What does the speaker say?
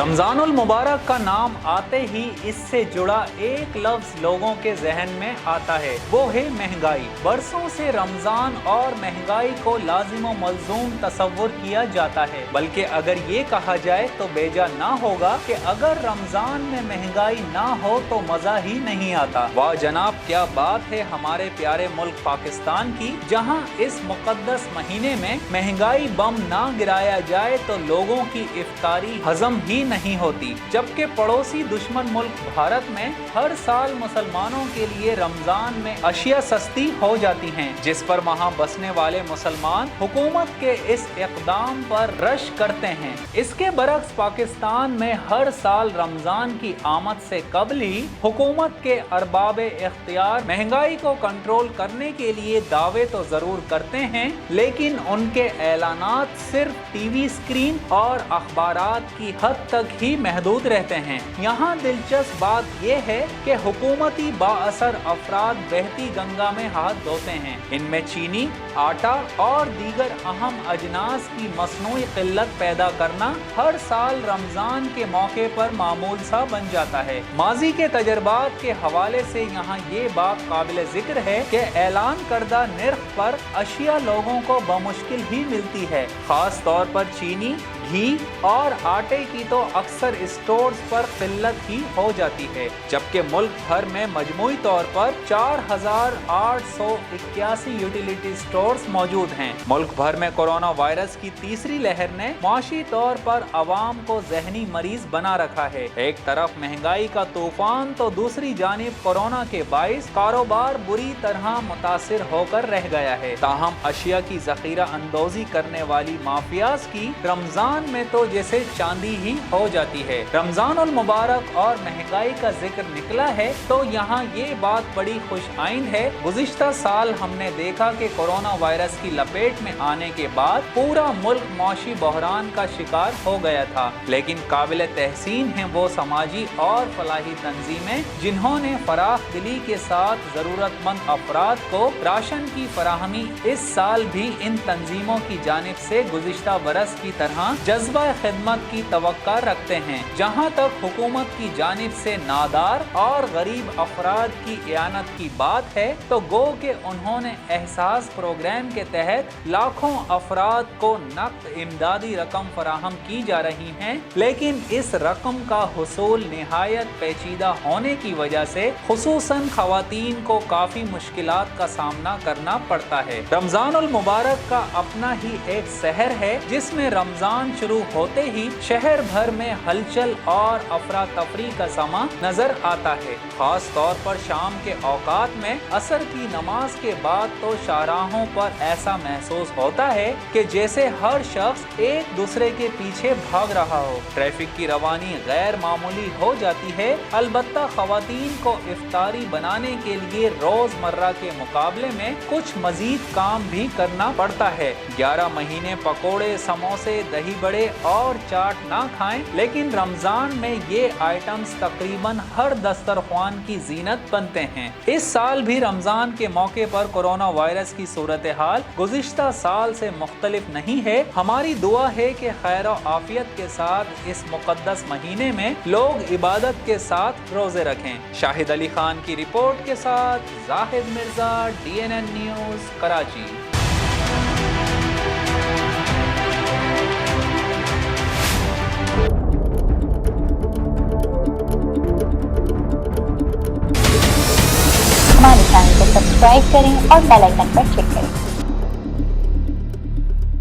रमजानुल मुबारक का नाम आते ही इससे जुड़ा एक लफ्ज लोगों के जहन में आता है, वो है महंगाई। बरसों से रमजान और महंगाई को लाजिम व मलजूम तस्वुर किया जाता है, बल्कि अगर ये कहा जाए तो बेजा ना होगा कि अगर रमजान में महंगाई ना हो तो मजा ही नहीं आता। वाह जनाब, क्या बात है हमारे प्यारे मुल्क पाकिस्तान की, जहाँ इस मुकद्दस महीने में महंगाई बम ना गिराया जाए तो लोगों की इफ्तारी हजम ही नहीं होती। जबकि पड़ोसी दुश्मन मुल्क भारत में हर साल मुसलमानों के लिए रमजान में अशिया सस्ती हो जाती हैं, जिस पर वहाँ बसने वाले मुसलमान हुकूमत के इस इक़दाम पर रश करते हैं। इसके बरक्स पाकिस्तान में हर साल रमजान की आमद से कबल ही हुकूमत के अरबाबे इख्तियार महंगाई को कंट्रोल करने के लिए दावे तो जरूर करते हैं, लेकिन उनके ऐलानात सिर्फ टीवी स्क्रीन और अखबारात की हद तक ही महदूद रहते हैं। यहाँ दिलचस्प बात यह है कि हुकूमती बाअसर अफराद बहती गंगा में हाथ धोते हैं। इनमें चीनी, आटा और दीगर अहम अजनास की मसनूई किल्लत पैदा करना हर साल रमजान के मौके पर मामूल सा बन जाता है। माजी के तजर्बात के हवाले से यहाँ ये बात काबिल जिक्र है कि ऐलान करदा निर्ख पर अशिया लोगों को बमुश्किल ही मिलती है। खास तौर पर चीनी, घी और आटे की तो अक्सर स्टोर्स पर किल्लत ही हो जाती है, जबकि मुल्क भर में मजमूई तौर पर 4881 यूटिलिटी स्टोर्स मौजूद हैं। मुल्क भर में कोरोना वायरस की तीसरी लहर ने माशी तौर पर अवाम को जहनी मरीज बना रखा है। एक तरफ महंगाई का तूफान तो दूसरी जानिब कोरोना के बाइस कारोबार बुरी तरह मुतासिर होकर रह गया है। ताहम अशिया की जखीरा अंदोजी करने वाली माफियाज की रमजान में तो जैसे चांदी ही हो जाती है। रमजानुल मुबारक और महंगाई का जिक्र निकला है तो यहाँ ये बात बड़ी खुश आइंद है। गुज़िश्ता साल हमने देखा कि कोरोना वायरस की लपेट में आने के बाद पूरा मुल्क मौशी बहरान का शिकार हो गया था, लेकिन काबिल तहसीन है वो समाजी और फलाही तंजीमें जिन्होंने फराख दिली के साथ जरूरतमंद अफराद को राशन की फराहमी इस साल भी इन तंजीमों की जानिब से गुज़िश्ता बरस की तरह जज्बा खिदमत की तवक्का रखते हैं। जहाँ तक हुकूमत की जानिब से नादार और गरीब अफराद की इयानत की बात है तो गो के उन्होंने एहसास प्रोग्राम के तहत लाखों अफराद को नक़द इमदादी रकम फराहम की जा रही हैं, लेकिन इस रकम का हुसूल निहायत पेचीदा होने की वजह से खुसूसन खवातीन को काफी मुश्किलात का सामना करना पड़ता है। रमजानुल मुबारक का अपना ही एक सहर है, जिसमें रमजान शुरू होते ही शहर भर में हलचल और अफरा तफरी का समा नजर आता है। खास तौर पर शाम के औकात में असर की नमाज के बाद तो शाहराहों पर ऐसा महसूस होता है कि जैसे हर शख्स एक दूसरे के पीछे भाग रहा हो। ट्रैफिक की रवानी गैर मामूली हो जाती है। अलबत्ता खवातीन को इफ्तारी बनाने के लिए रोजमर्रा के मुकाबले में कुछ मजीद काम भी करना पड़ता है। 11 महीने पकोड़े, समोसे, दही बड़े और चाट ना खाएं, लेकिन रमजान में ये आइटम्स तकरीबन हर दस्तरख्वान की जीनत बनते हैं। इस साल भी रमजान के मौके पर कोरोना वायरस की सूरत हाल गुज़िश्ता साल से मुख्तलिफ नहीं है। हमारी दुआ है कि खैर और आफियत के साथ इस मुकद्दस महीने में लोग इबादत के साथ रोजे रखें। शाहिद अली खान की रिपोर्ट के साथ जाहिद मिर्जा, DNN न्यूज़, कराची। हमारे चैनल को सब्सक्राइब करें और बेल आइकन पर क्लिक करें।